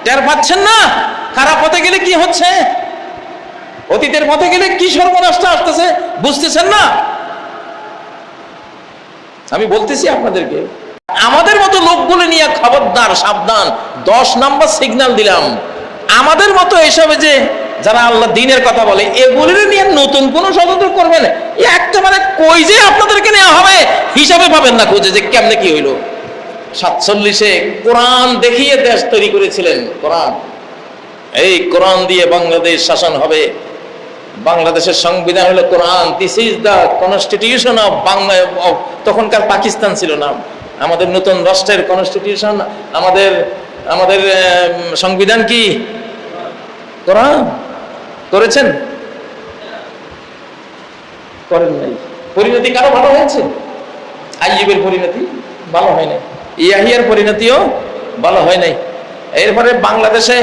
টের পাচ্ছেন না খারাপ পথে গেলে কি হচ্ছে, অতীতের পথে গেলে কি সর্বনাশটা আসতেছে, বুঝতেছেন না? আমি বলতেছি আপনাদেরকে, আমাদের মতো লোকগুলো নিয়ে খবরদার, সাবধান। 10 নম্বর সিগন্যাল দিলাম। আমাদের মতো এসবে যে যারা আল্লাহ দ্বীনের কথা বলে, এগুলির নিয়ে নতুন কোন ষড়যন্ত্র করবেন, একেবারে কই যে আপনাদেরকে নেওয়া হবে হিসাবে পাবেন না খুঁজে যে কেমনে কি হইলো। 47-এ কোরআন দেখিয়ে দেশ তৈরি করেছিলেন। কোরআন, এই কোরআন দিয়ে বাংলাদেশ শাসন হবে, বাংলাদেশের সংবিধান হলো Quran, this is the constitution of Bangla. তখনকার পাকিস্তান ছিল না, আমাদের নতুন রাষ্ট্রের কনস্টিটিউশন, আমাদের সংবিধান কি কোরআন। করেছেন? করেন নাই। পরিণতি কারো ভালো হয়েছে? আইয়ুবের পরিণতি ভালো হয় নাই, ইয়াহিয়ার পরিণতিও ভালো হয় নাই। এরপরে বাংলাদেশে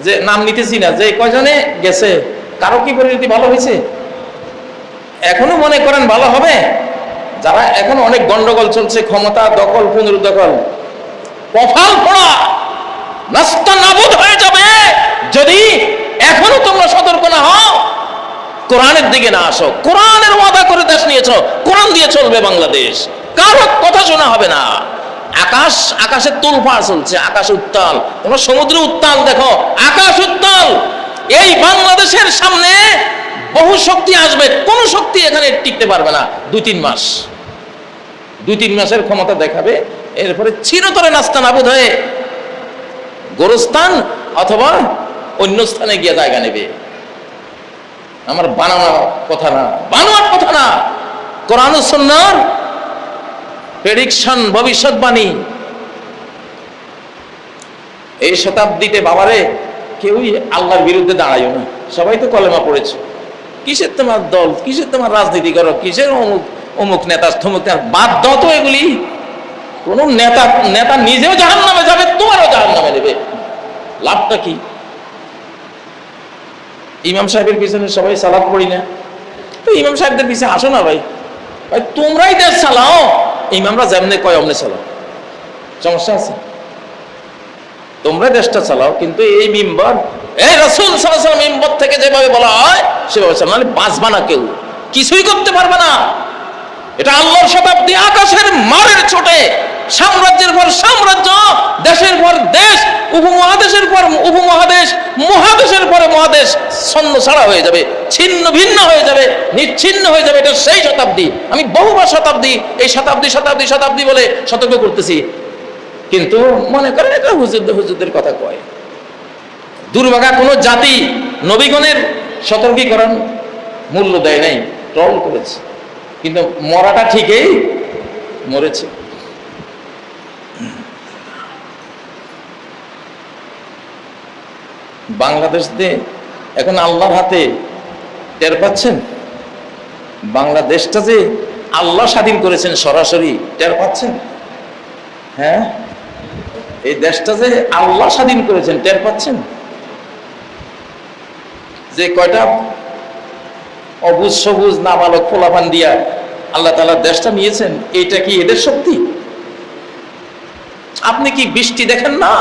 যে নাম নিতেছি না, যে কয়জনে গেছে, কারো কি পরিণতি ভালো হয়েছে? এখনো মনে করেন ভালো হবে? যারা এখন অনেক গন্ডগোল চলছে, ক্ষমতা দখল পুনরুদ্দখল, কপাল পোড়া, নাস্তানাবুদ হয়ে যাবে যদি এখনো তোমরা সতর্ক না হও, কোরআনের দিকে না আসো। কোরআনের ওয়াদা করে দেশ নিয়েছো, কোরআন দিয়ে চলবে বাংলাদেশ, কারো কথা শোনা হবে না। আকাশের তোলপাড় চলছে, আকাশ উত্তাল, তোমরা সমুদ্র উত্তাল দেখো, আকাশ উত্তাল। এই বাংলাদেশের সামনে বহু শক্তি আসবে, কোন শক্তি এখানে টিকতে পারবে না। 2-3 মাসের ক্ষমতা দেখাবে, এরপরে চিরতরে নাস্তানাবুদ হয়ে গোরস্থান অথবা অন্য স্থানে গিয়ে জায়গা নেবে। আমার বানানোর কথা না, বানোয়ার কথা না, কোরআন ও সুন্নাহর প্রেডিকশন, ভবিষ্যৎবাণী। এই শতাব্দীতে বাবারে কেউই আল্লাহর বিরুদ্ধে দাঁড়াইও না, সবাই তো কলেমা পড়েছে। কিসের তোমার দল, কিসের তোমার রাজনীতি করো, কিসের অমুক নেতা থমুক, বাদ দাও তো এগুলি। কোন নেতা নিজেও জাহান্নামে যাবে, তোমারও জাহান্নামে নেবে, লাভটা কি? ইমাম সাহেবের পিছনে সবাই সালাত পড়ি না, তো ইমাম সাহেবদের পিছনে আসো না ভাই, তোমরাই দেশ চালাও, ইমামরা যেমনে কয় অমনে চালাও, সমস্যা আছে? তোমরা দেশটা চালাও, কিন্তু এই মিম্বর, এই রাসূল সাল্লাল্লাহু আলাইহি ওয়াসাল্লাম মিম্বর থেকে যেভাবে বলা হয় সেভাবে চালাও, নাহলে বাঁচবা না, কেউ কিছুই করতে পারবে না। এটা আল্লাহর শতাব্দী, আকাশের মারের ছোটে সাম্রাজ্যের পর সাম্রাজ্য, দেশের পর দেশ, উপমহাদেশের পর উপমহাদেশ, মহাদেশের পরে মহাদেশ ছন্ন ছাড়া হয়ে যাবে, ছিন্ন ভিন্ন হয়ে যাবে, নিচ্ছিন্ন হয়ে যাবে। এটা সেই শতাব্দী। আমি বহুবার শতাব্দী, এই শতাব্দী শতাব্দী শতাব্দী বলে সতর্ক করতেছি, কিন্তু মনে করেন এটা হুজুরদের কথা কয়। দুর্ভাগা কোনো জাতি নবীগণের সতর্কীকরণ মূল্য দেয় নাই, ট্রল করেছে, কিন্তু মরাটা ঠিকই মরেছে। বাংলাদেশ এখন আল্লাহর হাতে, টের পাচ্ছেন? বাংলাদেশটা যে আল্লাহ স্বাধীন করেছেন সরাসরি, টের পাচ্ছেন? হ্যাঁ, এই দেশটা যে আল্লাহ স্বাধীন করেছেন, টের পাচ্ছেন? যে কয়টা অবুজ সবুজ নাবালক পোলাপান দিয়া আল্লাহ তাআলা দেশটা নিয়েছেন, এইটা কি এদের শক্তি? আপনি কি বৃষ্টি দেখেন না?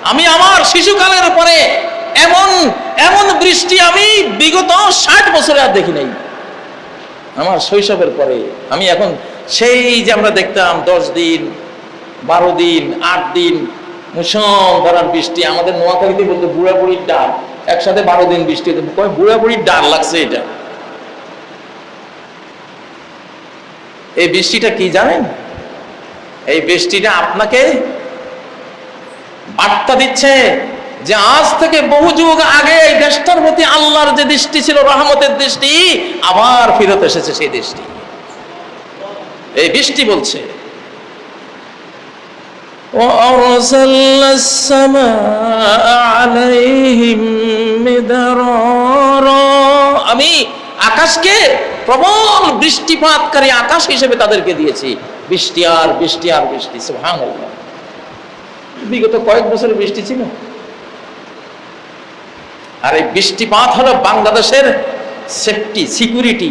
আমি আমার শিশুকালের পরে এমন এমন বৃষ্টি আমি বিগত 60 বছরে আর দেখি নাই। আমার শৈশবের পরে, আমি এখন সেই যে আমরা দেখতাম 10 দিন 12 দিন 8 দিন মুষলধারার বৃষ্টি, আমাদের নোয়াখালীতে বলতো বুড়া বুড়ির ডাল, একসাথে 12 দিন বৃষ্টি, বুড়া বুড়ির ডাল লাগছে। এটা, এই বৃষ্টিটা কি জানেন? এই বৃষ্টিটা আপনাকে বার্তা দিচ্ছে যে আজ থেকে বহু যুগ আগে এই দেশটার প্রতি আল্লাহর যে দৃষ্টি ছিল, রহমতের দৃষ্টি, আবার ফিরত এসেছে সেই দৃষ্টি। এই বৃষ্টি বলছে আমি আকাশকে প্রবল বৃষ্টিপাতকারী আকাশ হিসেবে তাদেরকে দিয়েছি। বৃষ্টি আর বৃষ্টি আর বৃষ্টি, সুবহানাল্লাহ। বিগত কয়েক বছর বৃষ্টি ছিল, আর এই বৃষ্টিপাত হলো বাংলাদেশের সেফটি, সিকিউরিটি।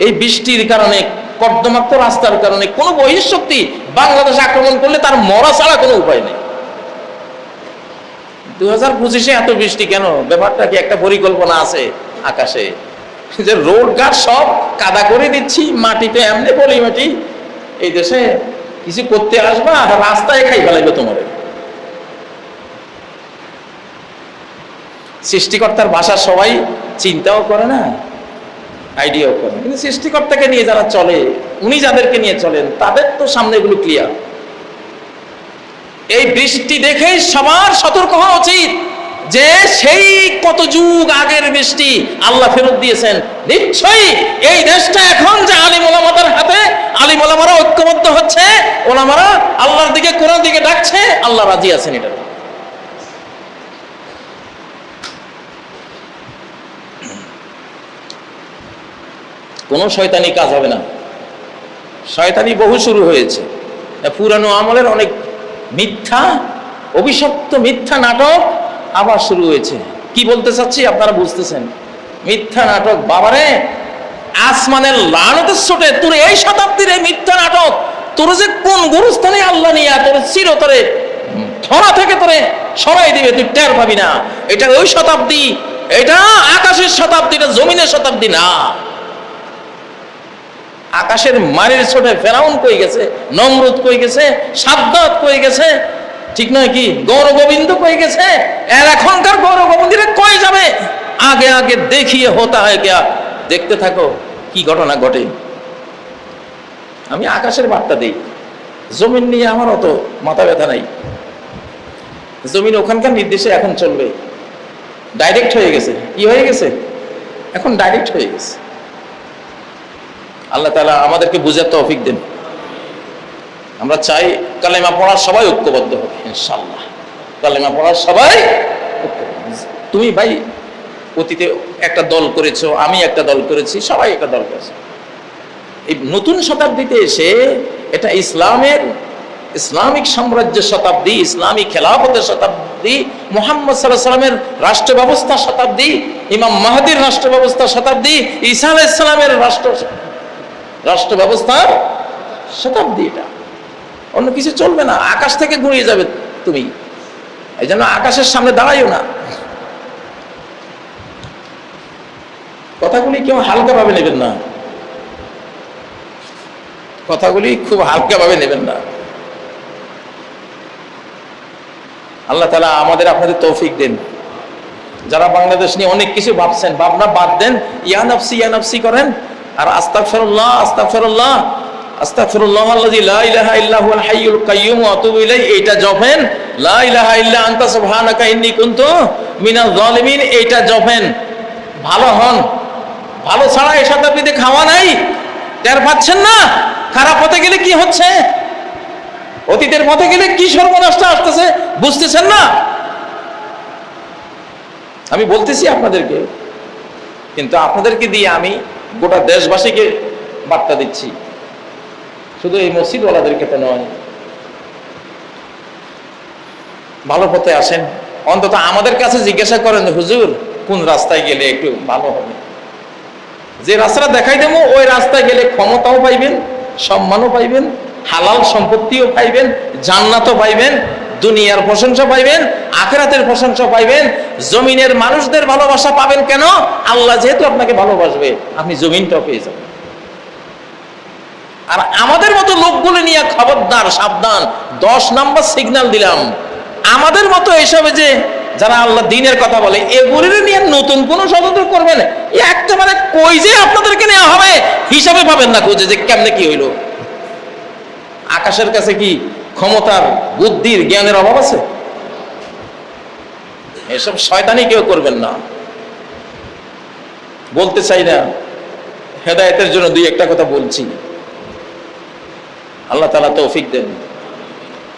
এই বৃষ্টির কারণে, কর্দমাক্ত রাস্তার কারণে কোনো বহিঃশক্তি বাংলাদেশ আক্রমণ করলে তার মরা ছাড়া কোনো উপায় নেই। 2025-এ এত বৃষ্টি কেন? ব্যাপারটা কি একটা পরিকল্পনা আছে আকাশে যে রোড ঘাট সব কাদা করে দিচ্ছি, মাটিতে এমনি বলি মাটি, এই দেশে কিছু করতে আসবা রাস্তায় খাই ফেলাইবে তোমার। সৃষ্টিকর্তার ভাষা সবাই চিন্তাও করে না, আইডিয়াও করে না, কিন্তু সৃষ্টিকর্তাকে নিয়ে যারা চলে, উনি যাদেরকে নিয়ে চলেন তাদের তো সামনে এগুলো ক্লিয়ার। এই বৃষ্টি দেখেই সবার সতর্ক হওয়া উচিত যে সেই কত যুগ আগের বৃষ্টি আল্লাহ ফেরত দিয়েছেন। নিশ্চয়ই এই দেশটা এখন যে আলিম ওলামাদের হাতে, আলিম ওলামারা ঐক্যবদ্ধ হচ্ছে, ওলামারা আল্লাহর দিকে কোরআনের দিকে ডাকছে, আল্লাহ রাজি আছেন। এটা কোনো শয়তানি কাজ হবে না। শয়তানি বহু শুরু হয়েছে, পুরানো আমলের অনেক মিথ্যা, অভিশপ্ত মিথ্যা নাটক আবার শুরু হয়েছে। কি বলতে চাচ্ছি আপনারা বুঝতেছেন? মিথ্যা নাটক, বাবারে আসমানের লানতের ছোটে তোর এই শতাব্দীর এই মিথ্যা নাটক, তোর যে কোন গুরুস্থানে আল্লাহ নিয়ে তোর চিরতরে ধরা থেকে তোরে সরাই দিবে, তুই টের পাবি না। এটা ওই শতাব্দী, এটা আকাশের শতাব্দী, এটা জমিনের শতাব্দী না। আকাশের মারির ছোটে ফেরাউন কই গেছে, নমরুদ কই গেছে, সাদ্দাত কই গেছে, ঠিক নয় কি? গৌর গোবিন্দ কই গেছে? এর এখনকার গৌর গোবিন্দরে কই যাবে? আগে আগে দেখিয়ে হতা হয় क्या, দেখতে থাকো কি ঘটনা ঘটে। আমি আকাশের বার্তা দেই, জমিন নিয়ে আমার অত মাথা ব্যথা নাই। জমিন ওখানকার নির্দেশে এখন চলবে, ডাইরেক্ট হয়ে গেছে। কি হয়ে গেছে? এখন ডাইরেক্ট হয়ে গেছে। আল্লাহ তাআলা আমাদেরকে বুঝার তৌফিক দেন। আমরা চাই কালেমা পড়ার সবাই ঐক্যবদ্ধ হবে ইনশাআল্লাহ। কালেমা পড়ার সবাই, তুমি ভাই অতীতে একটা দল করেছো, আমি একটা দল করেছি, সবাই একটা দল করেছে। এই নতুন শতাব্দীতে এসে এটা ইসলামিক সাম্রাজ্যের শতাব্দী, ইসলামিক খেলাফতের শতাব্দী, মুহাম্মদ সাল্লাল্লাহু আলাইহি ওয়াসাল্লামের রাষ্ট্র ব্যবস্থার শতাব্দী, ইমাম মাহদীর রাষ্ট্র ব্যবস্থার শতাব্দী, ঈসা আলাইহিস সালামের রাষ্ট্র ব্যবস্থার শতাব্দী। এটা অন্য কিছু চলবে না, আকাশ থেকে ঘুরিয়ে যাবে তুমি। এই জন্য আকাশের সামনে দাঁড়াইও না। কথাগুলি কেউ হালকা ভাবে নেবেন না, কথাগুলি খুব হালকা ভাবে নেবেন না। আল্লাহ তাআলা আমাদের আপনাদের তৌফিক দেন। যারা বাংলাদেশ নিয়ে অনেক কিছু ভাবছেন, ভাবনা বাদ দেন, ইয়া নাফসি করেন, আর আস্তাগফিরুল্লাহ আস্তাগফিরুল্লাহ আস্তাগফিরুল্লাহাল্লাযী লা ইলাহা ইল্লা হুয়াল হাইয়ুল কাইয়্যুম ওয়া আতুবু ইলাইহি, এইটা জপেন। লা ইলাহা ইল্লা আনতা সুবহানাকা ইন্নী কুনতু মিনাজ জালিমিন, এইটা জপেন। ভালো হন। ভালো ছাড়া এই শতাব্দীতে খাওয়া নাই, টের পাচ্ছেন না? খারাপ পথে গেলে কি হচ্ছে, অতীতের পথে গেলে কি সর্বনাশটা আসতেছে বুঝতেছেন না? আমি বলতেছি আপনাদেরকে, কিন্তু আপনাদেরকে দিয়ে আমি গোটা দেশবাসীকে বার্তা দিচ্ছি, শুধু এই মসজিদওয়ালাদেরকে তো নয়। ভালো পথে আসেন, অন্তত আমাদের কাছে জিজ্ঞাসা করেন, হুজুর কোন রাস্তায় গেলে একটু ভালো হবে। যে রাস্তাটা দেখাই দেবো ওই রাস্তায় গেলে ক্ষমতাও পাইবেন, সম্মানও পাইবেন, হালাল সম্পত্তিও পাইবেন, জান্নাতও পাইবেন, দুনিয়ার প্রশংসা পাইবেন, আখিরাতের প্রশংসা পাইবেন, জমিনের মানুষদের ভালোবাসা পাবেন। কেন? আল্লাহ যেহেতু আপনাকে ভালোবাসবে, আপনি জমিনটাও পেয়ে যাবেন। আর আমাদের মতো লোকগুলো নিয়ে খবরদার, সাবধান। 10 নম্বর সিগন্যাল দিলাম। আমাদের মতো এসবে যে যারা আল্লাহ দ্বীনের কথা বলে, এগুলির নিয়ে নতুন কোনো ষড়যন্ত্র করবেন, একটা মানে কই যে আপনাদেরকে নেওয়া হবে হিসাবে পাবেন না খুঁজে যে কেমনে কি হইলো। আকাশের কাছে কি ক্ষমতার, বুদ্ধির, জ্ঞানের অভাব আছে? এসব শয়তানি কেউ করবেন না। বলতে চাই না, হেদায়েতের জন্য দুই একটা কথা বলছি। আল্লাহ তাআলা তৌফিক দেন।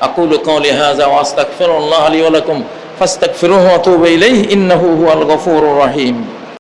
আকুলু কাওলি হাযা ওয়া আস্তাগফিরুল্লাহ লি ওয়া লাকুম ফাস্তাগফিরুহু ওয়া তুবু ইলাইহি ইন্নাহু হুয়াল গফুরুর রহিম।